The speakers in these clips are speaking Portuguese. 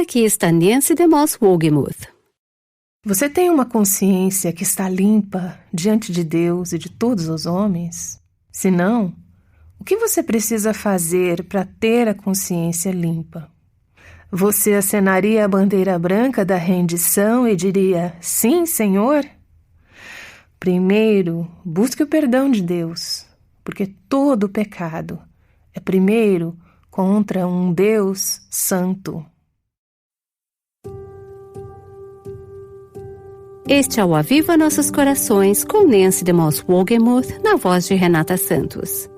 Aqui está Nancy DeMoss Wolgemuth. Você tem uma consciência que está limpa diante de Deus e de todos os homens? Se não, o que você precisa fazer para ter a consciência limpa? Você acenaria a bandeira branca da rendição e diria, sim, Senhor? Primeiro, busque o perdão de Deus, porque todo pecado é primeiro contra um Deus santo. Este é o Aviva Nossos Corações com Nancy DeMoss Wolgemuth na voz de Renata Santos.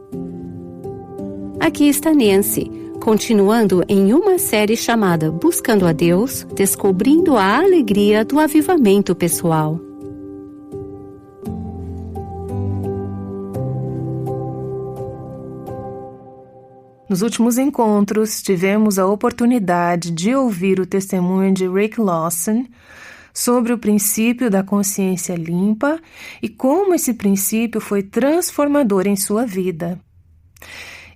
Aqui está Nancy, continuando em uma série chamada Buscando a Deus, Descobrindo a Alegria do Avivamento Pessoal. Nos últimos encontros, tivemos a oportunidade de ouvir o testemunho de Rick Lawson sobre o princípio da consciência limpa e como esse princípio foi transformador em sua vida.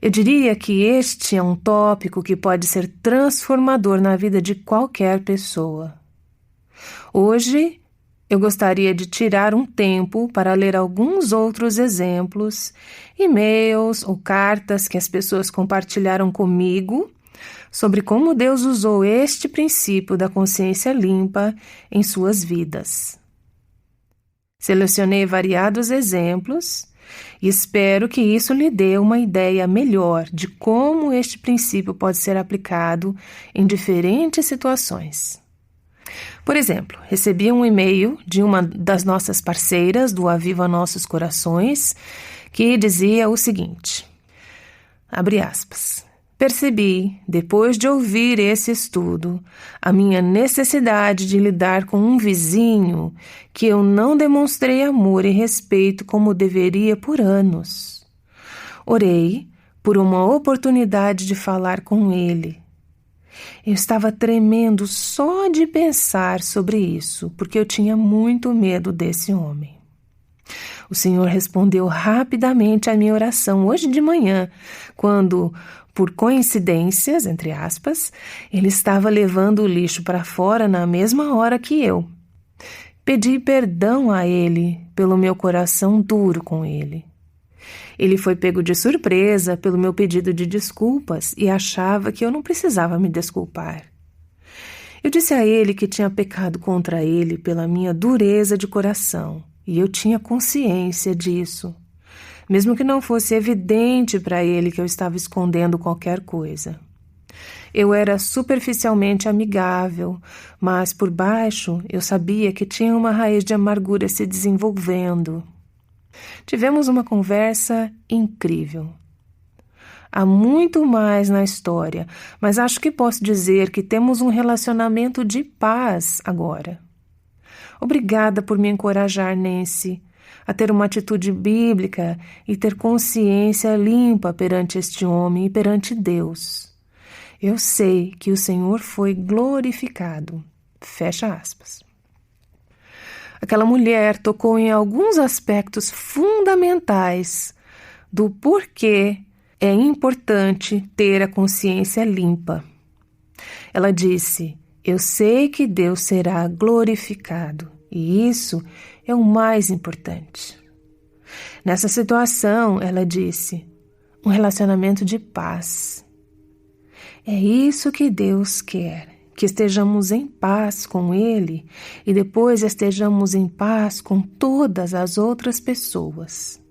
Eu diria que este é um tópico que pode ser transformador na vida de qualquer pessoa. Hoje, eu gostaria de tirar um tempo para ler alguns outros exemplos, e-mails ou cartas que as pessoas compartilharam comigo sobre como Deus usou este princípio da consciência limpa em suas vidas. Selecionei variados exemplos e espero que isso lhe dê uma ideia melhor de como este princípio pode ser aplicado em diferentes situações. Por exemplo, recebi um e-mail de uma das nossas parceiras do Aviva Nossos Corações que dizia o seguinte, abre aspas, percebi, depois de ouvir esse estudo, a minha necessidade de lidar com um vizinho que eu não demonstrei amor e respeito como deveria por anos. Orei por uma oportunidade de falar com ele. Eu estava tremendo só de pensar sobre isso, porque eu tinha muito medo desse homem. O Senhor respondeu rapidamente à minha oração hoje de manhã, quando, por coincidências, entre aspas, ele estava levando o lixo para fora na mesma hora que eu. Pedi perdão a ele pelo meu coração duro com ele. Ele foi pego de surpresa pelo meu pedido de desculpas e achava que eu não precisava me desculpar. Eu disse a ele que tinha pecado contra ele pela minha dureza de coração e eu tinha consciência disso, mesmo que não fosse evidente para ele que eu estava escondendo qualquer coisa. Eu era superficialmente amigável, mas por baixo eu sabia que tinha uma raiz de amargura se desenvolvendo. Tivemos uma conversa incrível. Há muito mais na história, mas acho que posso dizer que temos um relacionamento de paz agora. Obrigada por me encorajar, Nancy, a ter uma atitude bíblica e ter consciência limpa perante este homem e perante Deus. Eu sei que o Senhor foi glorificado. Fecha aspas. Aquela mulher tocou em alguns aspectos fundamentais do porquê é importante ter a consciência limpa. Ela disse, eu sei que Deus será glorificado, e isso é o mais importante. Nessa situação, ela disse, um relacionamento de paz. É isso que Deus quer. Que estejamos em paz com Ele e depois estejamos em paz com todas as outras pessoas.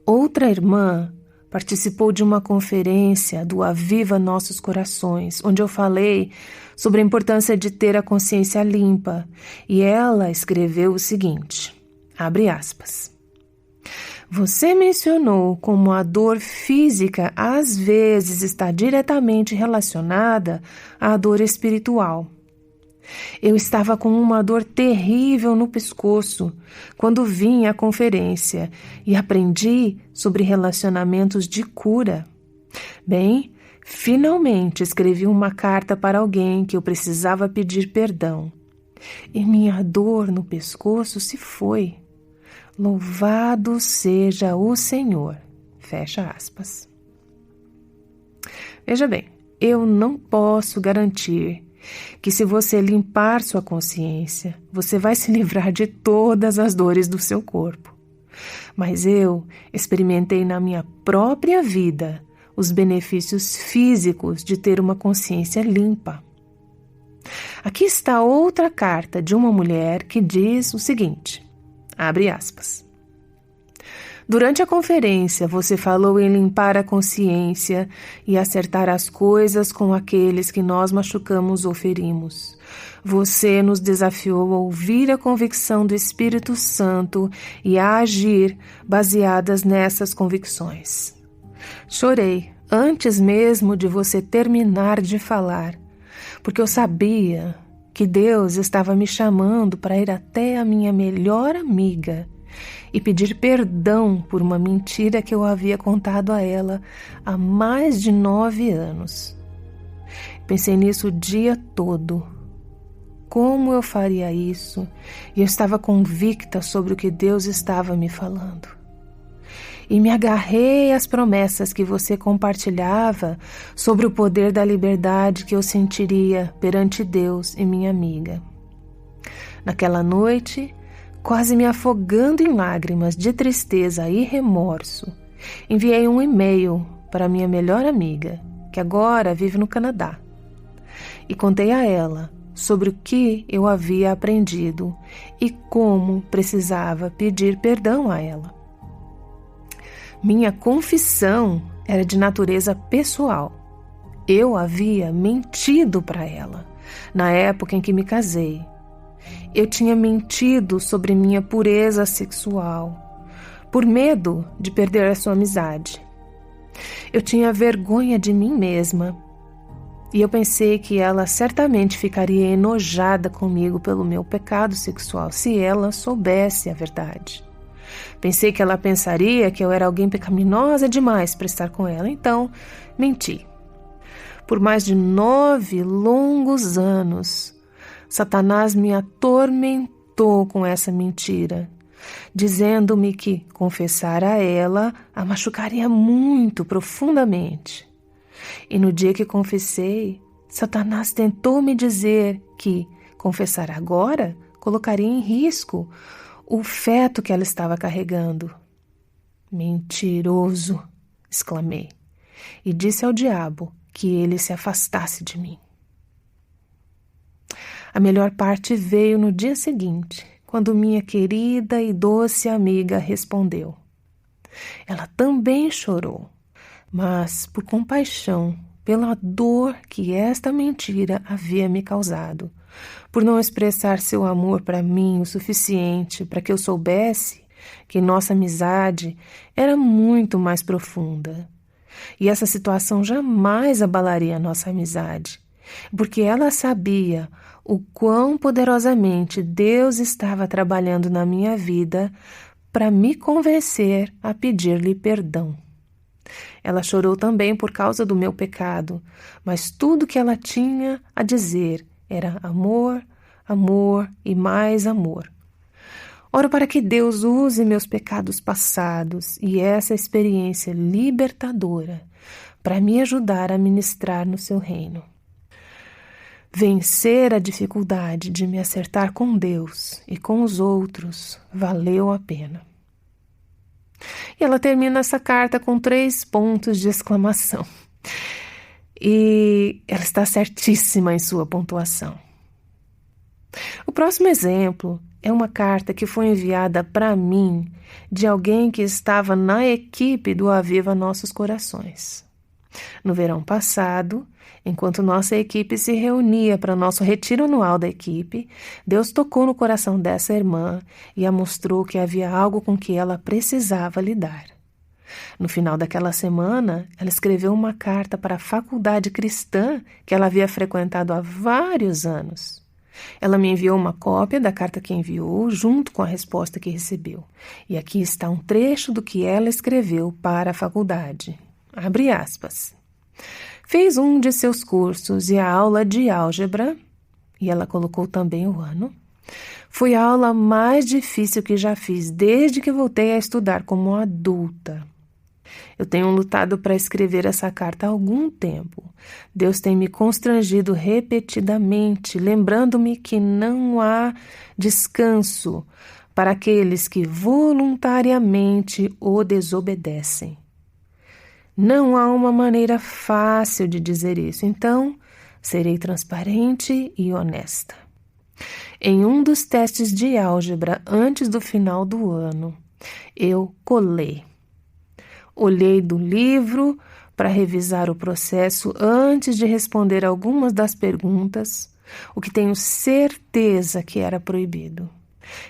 Outra irmã participou de uma conferência do Aviva Nossos Corações, onde eu falei sobre a importância de ter a consciência limpa, e ela escreveu o seguinte, abre aspas, você mencionou como a dor física às vezes está diretamente relacionada à dor espiritual. Eu estava com uma dor terrível no pescoço quando vim à conferência e aprendi sobre relacionamentos de cura. Bem, finalmente escrevi uma carta para alguém que eu precisava pedir perdão. E minha dor no pescoço se foi. Louvado seja o Senhor. Fecha aspas. Veja bem, eu não posso garantir que se você limpar sua consciência, você vai se livrar de todas as dores do seu corpo. Mas eu experimentei na minha própria vida os benefícios físicos de ter uma consciência limpa. Aqui está outra carta de uma mulher que diz o seguinte, abre aspas. Durante a conferência, você falou em limpar a consciência e acertar as coisas com aqueles que nós machucamos ou ferimos. Você nos desafiou a ouvir a convicção do Espírito Santo e a agir baseadas nessas convicções. Chorei antes mesmo de você terminar de falar, porque eu sabia que Deus estava me chamando para ir até a minha melhor amiga e pedir perdão por uma mentira que eu havia contado a ela há mais de 9 anos. Pensei nisso o dia todo. Como eu faria isso? E eu estava convicta sobre o que Deus estava me falando. E me agarrei às promessas que você compartilhava sobre o poder da liberdade que eu sentiria perante Deus e minha amiga. Naquela noite, quase me afogando em lágrimas de tristeza e remorso, enviei um e-mail para minha melhor amiga, que agora vive no Canadá, e contei a ela sobre o que eu havia aprendido e como precisava pedir perdão a ela. Minha confissão era de natureza pessoal. Eu havia mentido para ela na época em que me casei. Eu tinha mentido sobre minha pureza sexual, por medo de perder a sua amizade. Eu tinha vergonha de mim mesma, e eu pensei que ela certamente ficaria enojada comigo pelo meu pecado sexual se ela soubesse a verdade. Pensei que ela pensaria que eu era alguém pecaminosa demais para estar com ela, então menti. Por mais de 9 longos anos, Satanás me atormentou com essa mentira, dizendo-me que confessar a ela a machucaria muito profundamente. E no dia que confessei, Satanás tentou me dizer que confessar agora colocaria em risco o feto que ela estava carregando. Mentiroso, exclamei, e disse ao diabo que ele se afastasse de mim. A melhor parte veio no dia seguinte, quando minha querida e doce amiga respondeu. Ela também chorou, mas por compaixão, pela dor que esta mentira havia me causado, por não expressar seu amor para mim o suficiente para que eu soubesse que nossa amizade era muito mais profunda. E essa situação jamais abalaria nossa amizade, porque ela sabia o quão poderosamente Deus estava trabalhando na minha vida para me convencer a pedir-lhe perdão. Ela chorou também por causa do meu pecado, mas tudo que ela tinha a dizer era amor, amor e mais amor. Oro para que Deus use meus pecados passados e essa experiência libertadora para me ajudar a ministrar no seu reino. Vencer a dificuldade de me acertar com Deus e com os outros valeu a pena. E ela termina essa carta com 3 pontos de exclamação. E ela está certíssima em sua pontuação. O próximo exemplo é uma carta que foi enviada para mim de alguém que estava na equipe do Aviva Nossos Corações. No verão passado, enquanto nossa equipe se reunia para nosso retiro anual da equipe, Deus tocou no coração dessa irmã e a mostrou que havia algo com que ela precisava lidar. No final daquela semana, ela escreveu uma carta para a faculdade cristã que ela havia frequentado há vários anos. Ela me enviou uma cópia da carta que enviou, junto com a resposta que recebeu. E aqui está um trecho do que ela escreveu para a faculdade. Abre aspas. Fez um de seus cursos e a aula de álgebra, e ela colocou também o ano, foi a aula mais difícil que já fiz desde que voltei a estudar como adulta. Eu tenho lutado para escrever essa carta há algum tempo. Deus tem me constrangido repetidamente, lembrando-me que não há descanso para aqueles que voluntariamente o desobedecem. Não há uma maneira fácil de dizer isso, então serei transparente e honesta. Em um dos testes de álgebra antes do final do ano, eu colei. Olhei do livro para revisar o processo antes de responder algumas das perguntas, o que tenho certeza que era proibido.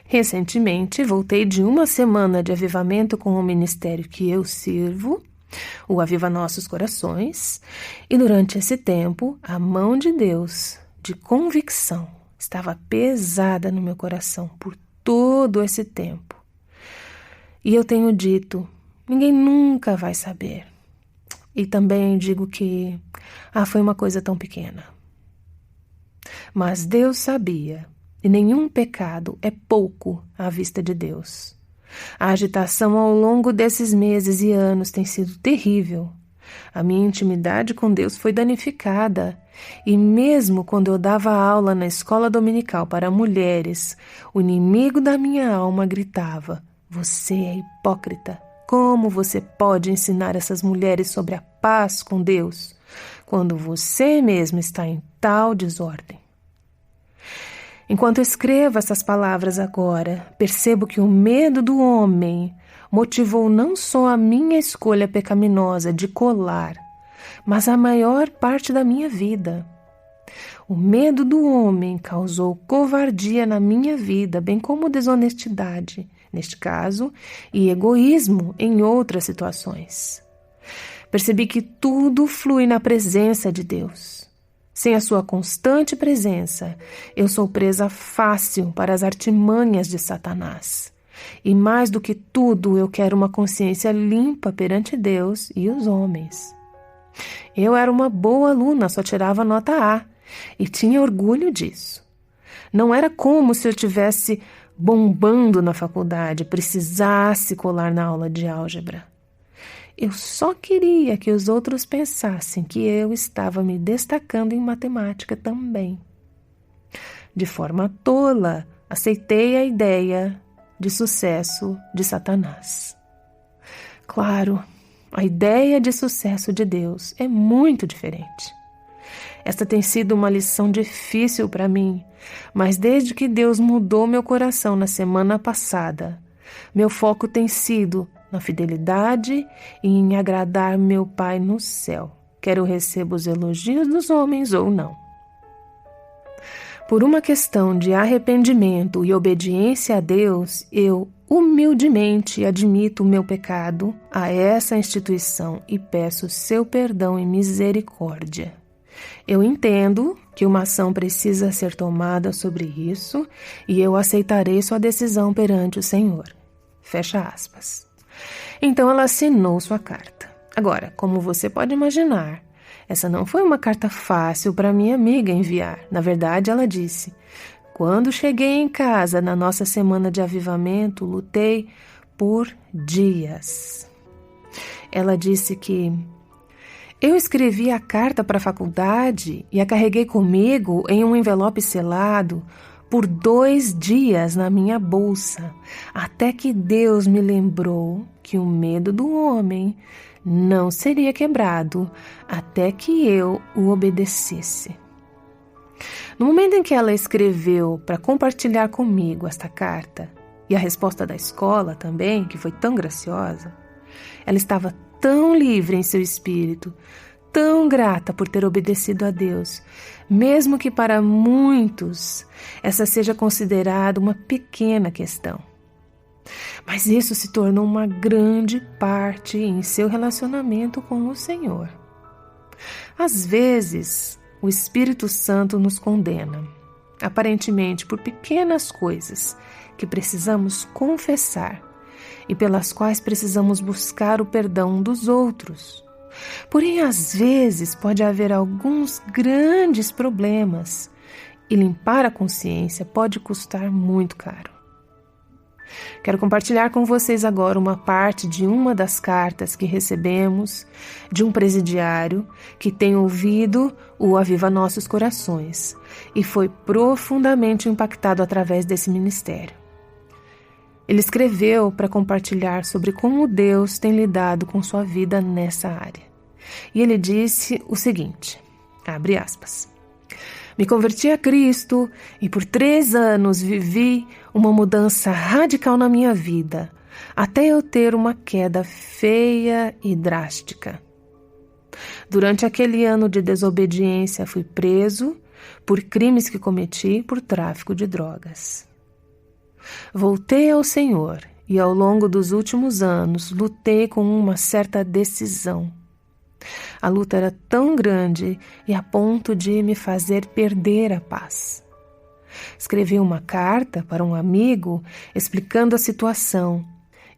Recentemente, voltei de uma semana de avivamento com o ministério que eu sirvo, o Aviva Nossos Corações, e durante esse tempo, a mão de Deus, de convicção, estava pesada no meu coração por todo esse tempo. E eu tenho dito, ninguém nunca vai saber. E também digo que, foi uma coisa tão pequena. Mas Deus sabia, e nenhum pecado é pouco à vista de Deus. A agitação ao longo desses meses e anos tem sido terrível. A minha intimidade com Deus foi danificada. E mesmo quando eu dava aula na escola dominical para mulheres, o inimigo da minha alma gritava: "Você é hipócrita. Como você pode ensinar essas mulheres sobre a paz com Deus, quando você mesmo está em tal desordem?" Enquanto escrevo essas palavras agora, percebo que o medo do homem motivou não só a minha escolha pecaminosa de colar, mas a maior parte da minha vida. O medo do homem causou covardia na minha vida, bem como desonestidade, neste caso, e egoísmo em outras situações. Percebi que tudo flui na presença de Deus. Sem a sua constante presença, eu sou presa fácil para as artimanhas de Satanás. E mais do que tudo, eu quero uma consciência limpa perante Deus e os homens. Eu era uma boa aluna, só tirava nota A, e tinha orgulho disso. Não era como se eu estivesse bombando na faculdade, precisasse colar na aula de álgebra. Eu só queria que os outros pensassem que eu estava me destacando em matemática também. De forma tola, aceitei a ideia de sucesso de Satanás. Claro, a ideia de sucesso de Deus é muito diferente. Esta tem sido uma lição difícil para mim, mas desde que Deus mudou meu coração na semana passada, meu foco tem sido na fidelidade e em agradar meu Pai no céu, quer eu receba os elogios dos homens ou não. Por uma questão de arrependimento e obediência a Deus, eu humildemente admito o meu pecado a essa instituição e peço seu perdão e misericórdia. Eu entendo que uma ação precisa ser tomada sobre isso e eu aceitarei sua decisão perante o Senhor. Fecha aspas. Então ela assinou sua carta. Agora, como você pode imaginar, essa não foi uma carta fácil para minha amiga enviar. Na verdade, ela disse: "Quando cheguei em casa na nossa semana de avivamento, lutei por dias." Ela disse que eu escrevi a carta para a faculdade e a carreguei comigo em um envelope selado por 2 dias na minha bolsa, até que Deus me lembrou que o medo do homem não seria quebrado até que eu o obedecesse. No momento em que ela escreveu para compartilhar comigo esta carta, e a resposta da escola também, que foi tão graciosa, ela estava tão livre em seu espírito, tão grata por ter obedecido a Deus, mesmo que para muitos essa seja considerada uma pequena questão. Mas isso se tornou uma grande parte em seu relacionamento com o Senhor. Às vezes, o Espírito Santo nos condena, aparentemente por pequenas coisas que precisamos confessar e pelas quais precisamos buscar o perdão dos outros. Porém, às vezes pode haver alguns grandes problemas e limpar a consciência pode custar muito caro. Quero compartilhar com vocês agora uma parte de uma das cartas que recebemos de um presidiário que tem ouvido o Aviva Nossos Corações e foi profundamente impactado através desse ministério. Ele escreveu para compartilhar sobre como Deus tem lidado com sua vida nessa área. E ele disse o seguinte, abre aspas, me converti a Cristo e por 3 anos vivi uma mudança radical na minha vida, até eu ter uma queda feia e drástica. Durante aquele ano de desobediência fui preso por crimes que cometi por tráfico de drogas. Voltei ao Senhor e ao longo dos últimos anos lutei com uma certa decisão. A luta era tão grande e a ponto de me fazer perder a paz. Escrevi uma carta para um amigo explicando a situação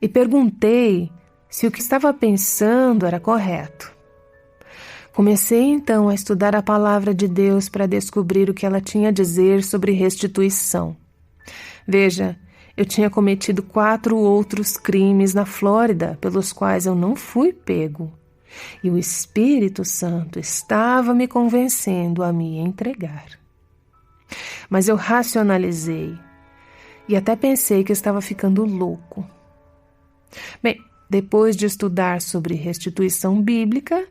e perguntei se o que estava pensando era correto. Comecei então a estudar a palavra de Deus para descobrir o que ela tinha a dizer sobre restituição. Veja, eu tinha cometido 4 outros crimes na Flórida pelos quais eu não fui pego. E o Espírito Santo estava me convencendo a me entregar. Mas eu racionalizei e até pensei que estava ficando louco. Bem, depois de estudar sobre restituição bíblica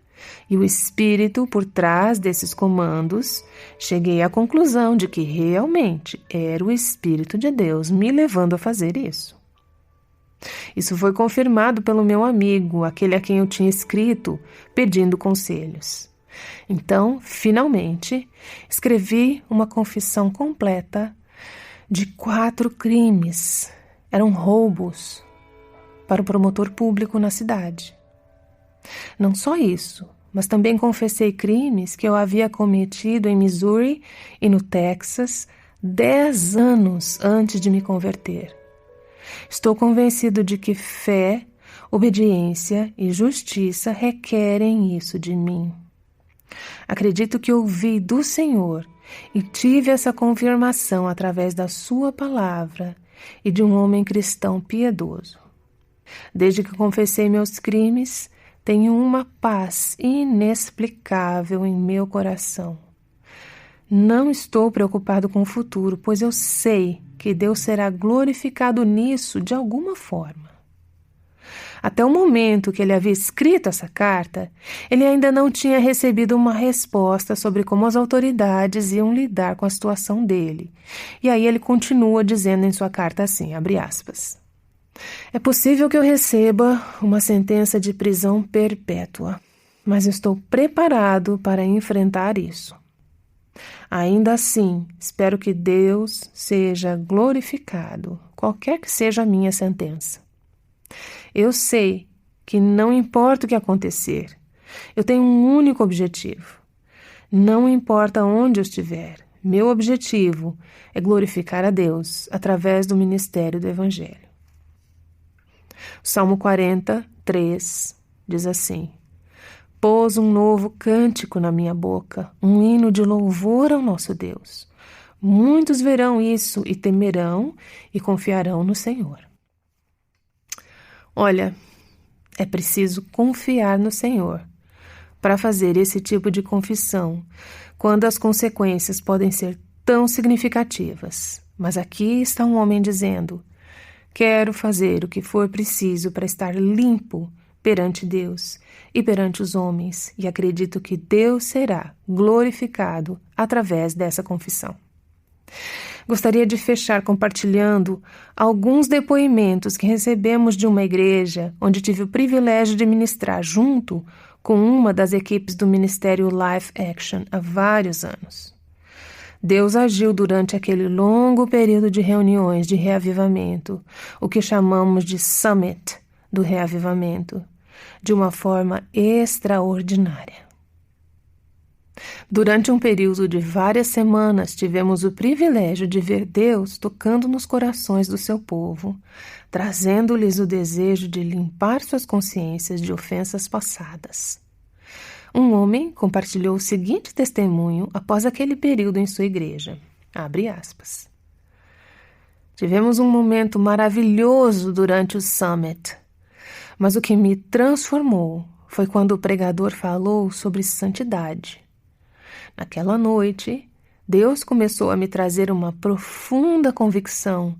e o Espírito por trás desses comandos, cheguei à conclusão de que realmente era o Espírito de Deus me levando a fazer isso. Isso foi confirmado pelo meu amigo, aquele a quem eu tinha escrito, pedindo conselhos. Então, finalmente, escrevi uma confissão completa de 4 crimes. Eram roubos para o promotor público na cidade. Não só isso, mas também confessei crimes que eu havia cometido em Missouri e no Texas 10 anos antes de me converter. Estou convencido de que fé, obediência e justiça requerem isso de mim. Acredito que ouvi do Senhor e tive essa confirmação através da sua palavra e de um homem cristão piedoso. Desde que confessei meus crimes, tenho uma paz inexplicável em meu coração. Não estou preocupado com o futuro, pois eu sei que Deus será glorificado nisso de alguma forma. Até o momento que ele havia escrito essa carta, ele ainda não tinha recebido uma resposta sobre como as autoridades iam lidar com a situação dele. E aí ele continua dizendo em sua carta assim, abre aspas, é possível que eu receba uma sentença de prisão perpétua, mas estou preparado para enfrentar isso. Ainda assim, espero que Deus seja glorificado, qualquer que seja a minha sentença. Eu sei que não importa o que acontecer, eu tenho um único objetivo. Não importa onde eu estiver, meu objetivo é glorificar a Deus através do ministério do Evangelho. O Salmo 43 diz assim, pôs um novo cântico na minha boca, um hino de louvor ao nosso Deus. Muitos verão isso e temerão e confiarão no Senhor. Olha, é preciso confiar no Senhor para fazer esse tipo de confissão, quando as consequências podem ser tão significativas. Mas aqui está um homem dizendo, quero fazer o que for preciso para estar limpo perante Deus e perante os homens, e acredito que Deus será glorificado através dessa confissão. Gostaria de fechar compartilhando alguns depoimentos que recebemos de uma igreja onde tive o privilégio de ministrar junto com uma das equipes do Ministério Life Action há vários anos. Deus agiu durante aquele longo período de reuniões de reavivamento, o que chamamos de Summit do Reavivamento, de uma forma extraordinária. Durante um período de várias semanas, tivemos o privilégio de ver Deus tocando nos corações do seu povo, trazendo-lhes o desejo de limpar suas consciências de ofensas passadas. Um homem compartilhou o seguinte testemunho após aquele período em sua igreja. Abre aspas. Tivemos um momento maravilhoso durante o Summit, mas o que me transformou foi quando o pregador falou sobre santidade. Naquela noite, Deus começou a me trazer uma profunda convicção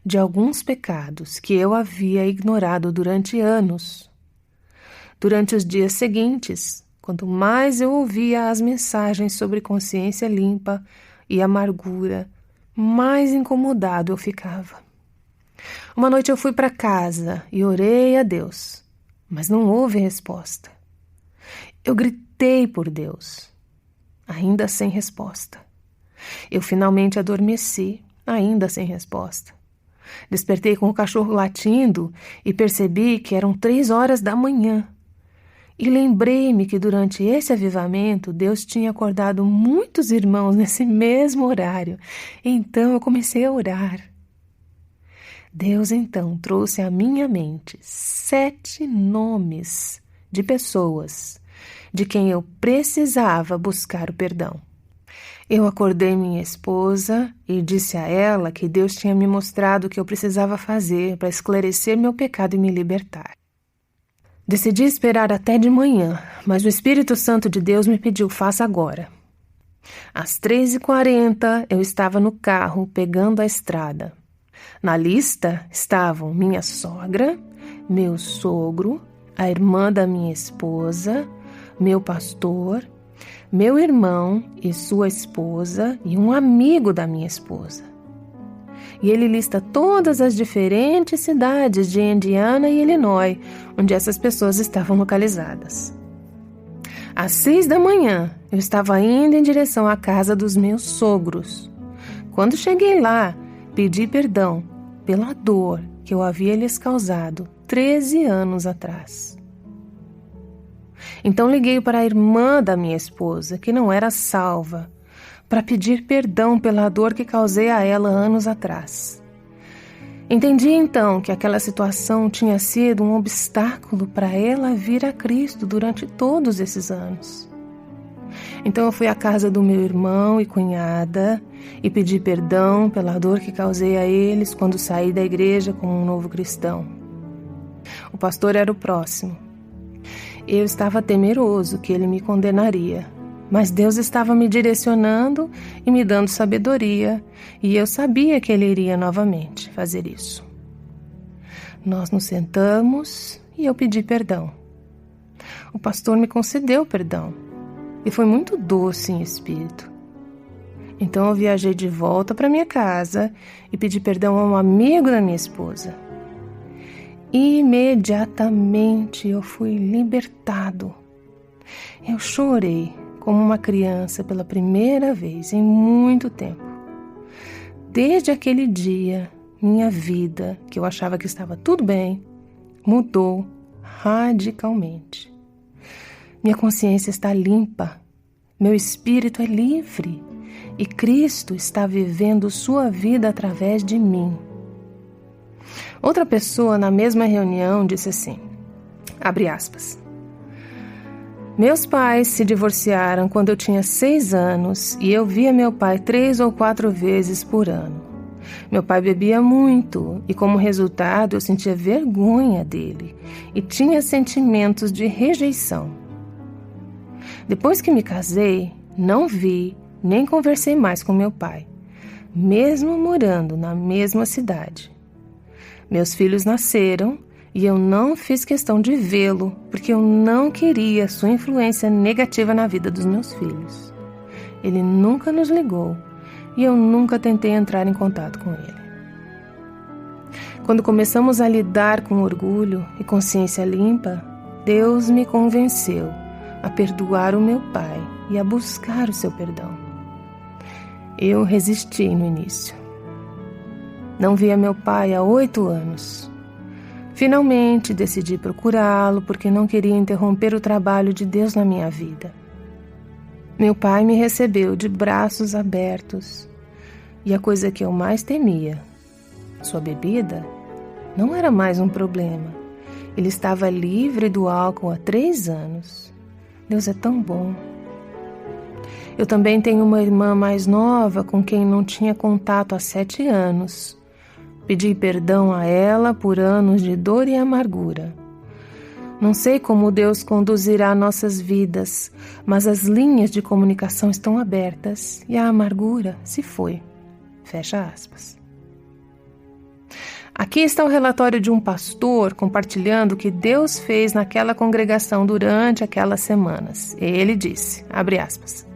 de alguns pecados que eu havia ignorado durante anos. Durante os dias seguintes, quanto mais eu ouvia as mensagens sobre consciência limpa e amargura, mais incomodado eu ficava. Uma noite eu fui para casa e orei a Deus, mas não houve resposta. Eu gritei por Deus, ainda sem resposta. Eu finalmente adormeci, ainda sem resposta. Despertei com o cachorro latindo e percebi que eram 3 horas da manhã. E lembrei-me que durante esse avivamento Deus tinha acordado muitos irmãos nesse mesmo horário. Então eu comecei a orar. Deus então trouxe à minha mente 7 nomes de pessoas de quem eu precisava buscar o perdão. Eu acordei minha esposa e disse a ela que Deus tinha me mostrado o que eu precisava fazer para esclarecer meu pecado e me libertar. Decidi esperar até de manhã, mas o Espírito Santo de Deus me pediu, faça agora. Às 3h40 eu estava no carro pegando a estrada. Na lista estavam minha sogra, meu sogro, a irmã da minha esposa, meu pastor, meu irmão e sua esposa e um amigo da minha esposa. E ele lista todas as diferentes cidades de Indiana e Illinois, onde essas pessoas estavam localizadas. Às 6 da manhã, eu estava indo em direção à casa dos meus sogros. Quando cheguei lá, pedi perdão pela dor que eu havia lhes causado 13 anos atrás. Então liguei para a irmã da minha esposa, que não era salva, para pedir perdão pela dor que causei a ela anos atrás. Entendi então que aquela situação tinha sido um obstáculo para ela vir a Cristo durante todos esses anos. Então eu fui à casa do meu irmão e cunhada e pedi perdão pela dor que causei a eles quando saí da igreja como um novo cristão. O pastor era o próximo. Eu estava temeroso que ele me condenaria, mas Deus estava me direcionando e me dando sabedoria, e eu sabia que Ele iria novamente fazer isso. Nós nos sentamos e eu pedi perdão. O pastor me concedeu perdão, e foi muito doce em espírito. Então eu viajei de volta para minha casa e pedi perdão a um amigo da minha esposa. Imediatamente eu fui libertado. Eu chorei como uma criança pela primeira vez em muito tempo. Desde aquele dia, minha vida, que eu achava que estava tudo bem, mudou radicalmente. Minha consciência está limpa, meu espírito é livre e Cristo está vivendo sua vida através de mim. Outra pessoa na mesma reunião disse assim, abre aspas, meus pais se divorciaram quando eu tinha 6 anos e eu via meu pai 3 ou 4 vezes por ano. Meu pai bebia muito e como resultado eu sentia vergonha dele e tinha sentimentos de rejeição. Depois que me casei, não vi nem conversei mais com meu pai, mesmo morando na mesma cidade. Meus filhos nasceram e eu não fiz questão de vê-lo, porque eu não queria sua influência negativa na vida dos meus filhos. Ele nunca nos ligou e eu nunca tentei entrar em contato com ele. Quando começamos a lidar com orgulho e consciência limpa, Deus me convenceu a perdoar o meu pai e a buscar o seu perdão. Eu resisti no início. Não via meu pai há 8 anos. Finalmente decidi procurá-lo porque não queria interromper o trabalho de Deus na minha vida. Meu pai me recebeu de braços abertos e a coisa que eu mais temia, sua bebida, não era mais um problema. Ele estava livre do álcool há 3 anos. Deus é tão bom. Eu também tenho uma irmã mais nova com quem não tinha contato há 7 anos, Pedi perdão a ela por anos de dor e amargura. Não sei como Deus conduzirá nossas vidas, mas as linhas de comunicação estão abertas e a amargura se foi. Fecha aspas. Aqui está o relatório de um pastor compartilhando o que Deus fez naquela congregação durante aquelas semanas. Ele disse, abre aspas,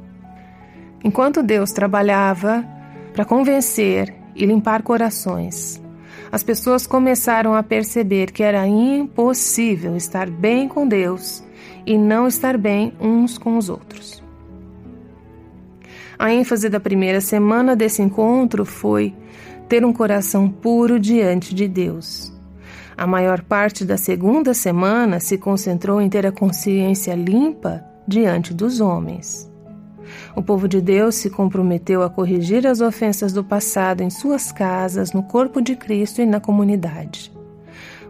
enquanto Deus trabalhava para convencer e limpar corações, as pessoas começaram a perceber que era impossível estar bem com Deus e não estar bem uns com os outros. A ênfase da primeira semana desse encontro foi ter um coração puro diante de Deus. A maior parte da segunda semana se concentrou em ter a consciência limpa diante dos homens. O povo de Deus se comprometeu a corrigir as ofensas do passado em suas casas, no corpo de Cristo e na comunidade.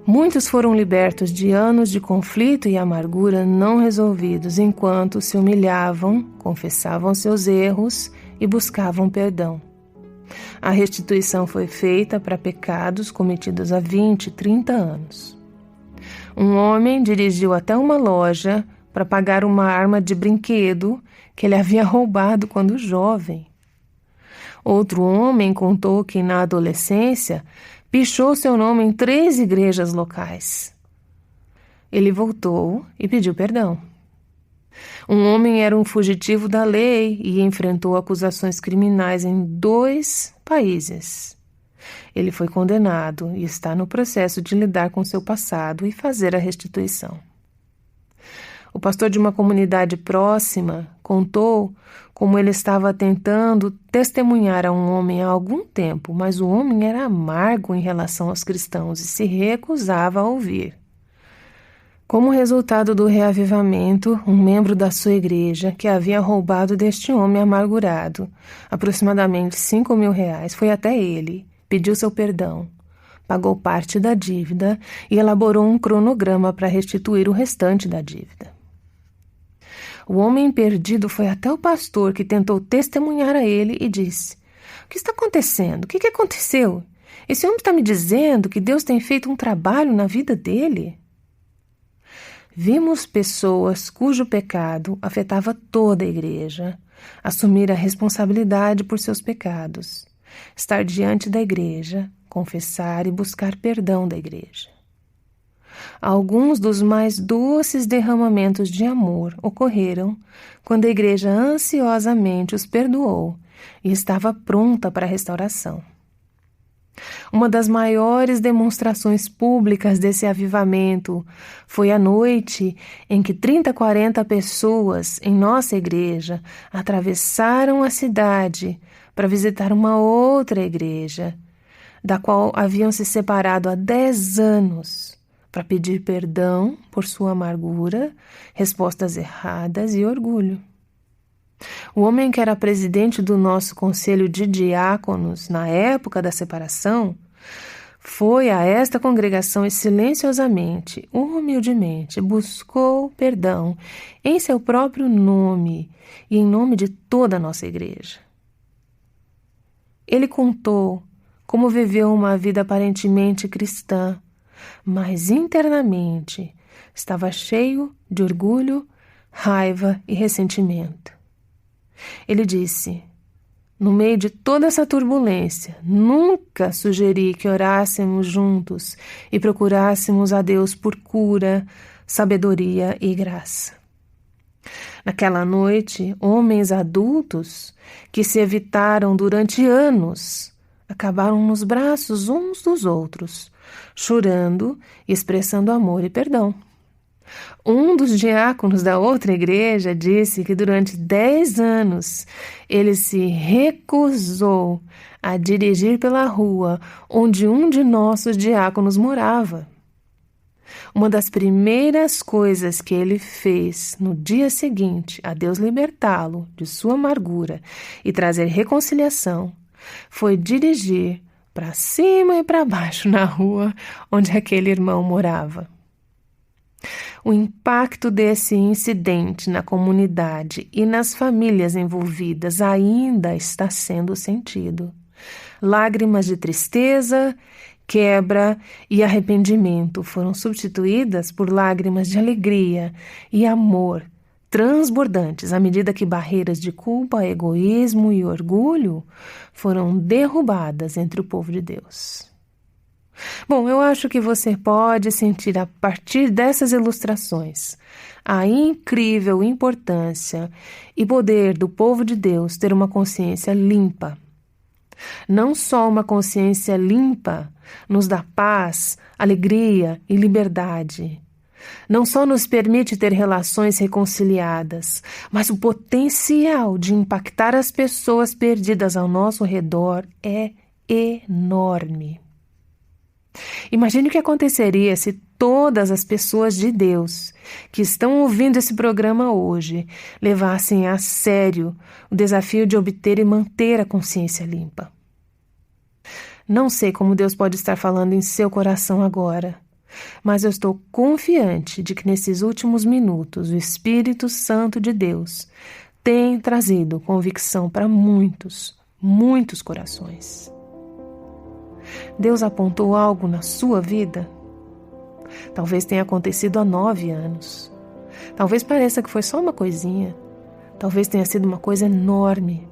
Muitos foram libertos de anos de conflito e amargura não resolvidos enquanto se humilhavam, confessavam seus erros e buscavam perdão. A restituição foi feita para pecados cometidos há 20, 30 anos. Um homem dirigiu até uma loja para pagar uma arma de brinquedo que ele havia roubado quando jovem. Outro homem contou que na adolescência pichou seu nome em 3 igrejas locais. Ele voltou e pediu perdão. Um homem era um fugitivo da lei e enfrentou acusações criminais em 2 países. Ele foi condenado e está no processo de lidar com seu passado e fazer a restituição. O pastor de uma comunidade próxima contou como ele estava tentando testemunhar a um homem há algum tempo, mas o homem era amargo em relação aos cristãos e se recusava a ouvir. Como resultado do reavivamento, um membro da sua igreja, que havia roubado deste homem amargurado aproximadamente R$5.000, foi até ele, pediu seu perdão, pagou parte da dívida e elaborou um cronograma para restituir o restante da dívida. O homem perdido foi até o pastor, que tentou testemunhar a ele e disse: "O que está acontecendo? O que aconteceu? Esse homem está me dizendo que Deus tem feito um trabalho na vida dele?" Vimos pessoas cujo pecado afetava toda a igreja assumir a responsabilidade por seus pecados, estar diante da igreja, confessar e buscar perdão da igreja. Alguns dos mais doces derramamentos de amor ocorreram quando a igreja ansiosamente os perdoou e estava pronta para a restauração. Uma das maiores demonstrações públicas desse avivamento foi a noite em que 30, 40 pessoas em nossa igreja atravessaram a cidade para visitar uma outra igreja, da qual haviam se separado há 10 anos, para pedir perdão por sua amargura, respostas erradas e orgulho. O homem que era presidente do nosso conselho de diáconos na época da separação foi a esta congregação e silenciosamente, humildemente, buscou perdão em seu próprio nome e em nome de toda a nossa igreja. Ele contou como viveu uma vida aparentemente cristã, mas internamente estava cheio de orgulho, raiva e ressentimento. Ele disse: "No meio de toda essa turbulência, nunca sugeri que orássemos juntos e procurássemos a Deus por cura, sabedoria e graça." Naquela noite, homens adultos que se evitaram durante anos acabaram nos braços uns dos outros, chorando e expressando amor e perdão. Um dos diáconos da outra igreja disse que durante 10 anos ele se recusou a dirigir pela rua onde um de nossos diáconos morava. Uma das primeiras coisas que ele fez no dia seguinte a Deus libertá-lo de sua amargura e trazer reconciliação foi dirigir para cima e para baixo na rua onde aquele irmão morava. O impacto desse incidente na comunidade e nas famílias envolvidas ainda está sendo sentido. Lágrimas de tristeza, quebra e arrependimento foram substituídas por lágrimas de alegria e amor transbordantes à medida que barreiras de culpa, egoísmo e orgulho foram derrubadas entre o povo de Deus. Bom, eu acho que você pode sentir a partir dessas ilustrações a incrível importância e poder do povo de Deus ter uma consciência limpa. Não só uma consciência limpa nos dá paz, alegria e liberdade. Não só nos permite ter relações reconciliadas, mas o potencial de impactar as pessoas perdidas ao nosso redor é enorme. Imagine o que aconteceria se todas as pessoas de Deus que estão ouvindo esse programa hoje levassem a sério o desafio de obter e manter a consciência limpa. Não sei como Deus pode estar falando em seu coração agora, mas eu estou confiante de que nesses últimos minutos o Espírito Santo de Deus tem trazido convicção para muitos, muitos corações. Deus apontou algo na sua vida? Talvez tenha acontecido há 9 anos. Talvez pareça que foi só uma coisinha. Talvez tenha sido uma coisa enorme.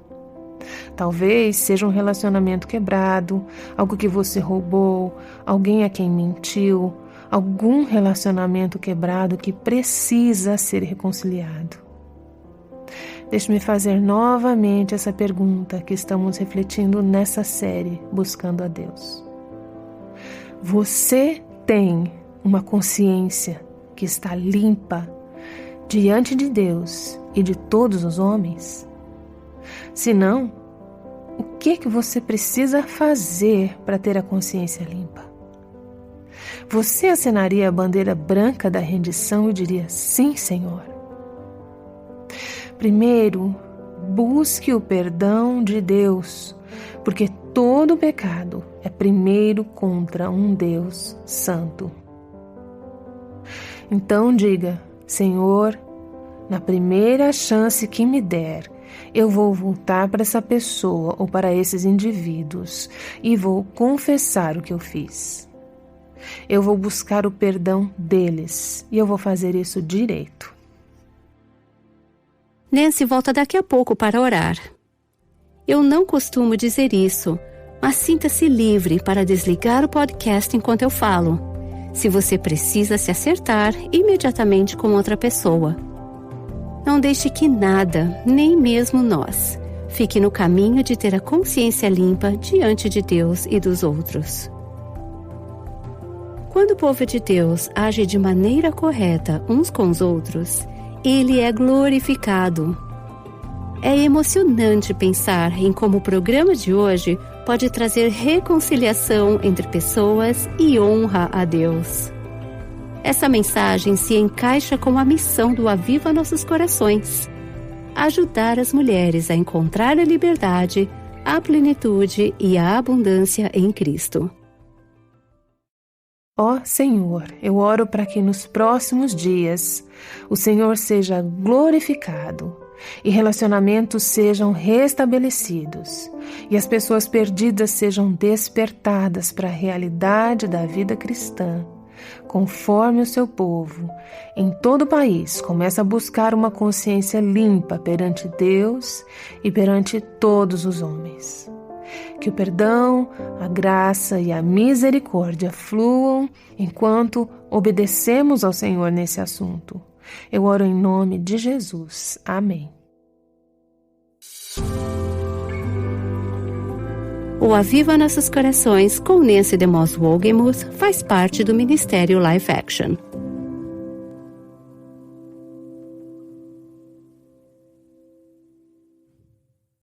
Talvez seja um relacionamento quebrado, algo que você roubou, alguém a quem mentiu, algum relacionamento quebrado que precisa ser reconciliado. Deixe-me fazer novamente essa pergunta que estamos refletindo nessa série Buscando a Deus. Você tem uma consciência que está limpa diante de Deus e de todos os homens? Se não, o que você precisa fazer para ter a consciência limpa? Você acenaria a bandeira branca da rendição e diria: sim, Senhor? Primeiro, busque o perdão de Deus, porque todo pecado é primeiro contra um Deus santo. Então diga: Senhor, na primeira chance que me der, eu vou voltar para essa pessoa ou para esses indivíduos e vou confessar o que eu fiz. Eu vou buscar o perdão deles e eu vou fazer isso direito. Nancy volta daqui a pouco para orar. Eu não costumo dizer isso, mas sinta-se livre para desligar o podcast enquanto eu falo, se você precisa se acertar imediatamente com outra pessoa. Não deixe que nada, nem mesmo nós, fique no caminho de ter a consciência limpa diante de Deus e dos outros. Quando o povo de Deus age de maneira correta uns com os outros, Ele é glorificado. É emocionante pensar em como o programa de hoje pode trazer reconciliação entre pessoas e honra a Deus. Essa mensagem se encaixa com a missão do Aviva Nossos Corações: ajudar as mulheres a encontrar a liberdade, a plenitude e a abundância em Cristo. Ó Senhor, eu oro para que nos próximos dias o Senhor seja glorificado e relacionamentos sejam restabelecidos e as pessoas perdidas sejam despertadas para a realidade da vida cristã, conforme o seu povo em todo o país começa a buscar uma consciência limpa perante Deus e perante todos os homens. Que o perdão, a graça e a misericórdia fluam enquanto obedecemos ao Senhor nesse assunto. Eu oro em nome de Jesus. Amém. O Aviva Nossos Corações com Nancy DeMoss Wogemuth faz parte do Ministério Life Action.